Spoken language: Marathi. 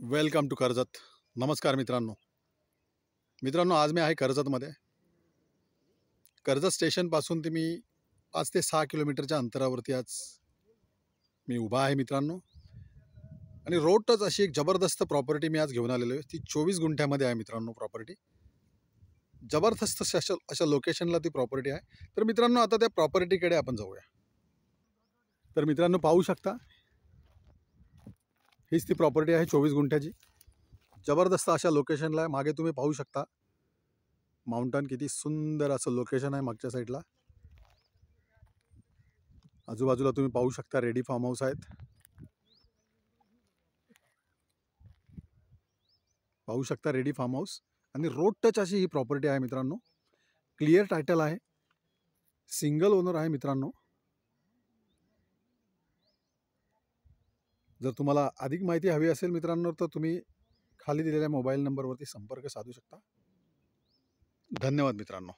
Welcome to Karjat. नमस्कार मित्रांनो. आज मी आहे कर्जतमध्ये. कर्जत स्टेशनपासून ते मी 5 ते 6 किलोमीटरच्या अंतरावरती आज मी उभा आहे मित्रांनो. आणि रोड टच अशी एक जबरदस्त प्रॉपर्टी मी आज घेऊन आलेलो आहे. ती 24 गुंठ्यामध्ये आहे मित्रांनो प्रॉपर्टी. जबरदस्त अशा अशा लोकेशनला ती प्रॉपर्टी आहे. तर मित्रांनो आता त्या प्रॉपर्टीकडे आपण जाऊया. तर मित्रांनो पाहू शकता, हीच ती प्रॉपर्टी आहे 24 गुंठ्याची. जबरदस्त अशा लोकेशनला आहे. मागे तुम्ही पाहू शकता माउंटन, किती सुंदर असं लोकेशन आहे मागच्या साईडला. आजूबाजूला तुम्ही पाहू शकता रेडी फार्म हाऊस आहेत. पाहू शकता रेडी फार्म हाऊस आणि रोड टच अशी ही प्रॉपर्टी आहे मित्रांनो. क्लिअर टायटल आहे, सिंगल ओनर आहे मित्रांनो. जर तुम्हाला अधिक माहिती हवी असेल मित्रांनो तर तुम्ही खाली दिलेल्या मोबाईल नंबरवरती संपर्क साधू शकता. धन्यवाद मित्रांनो.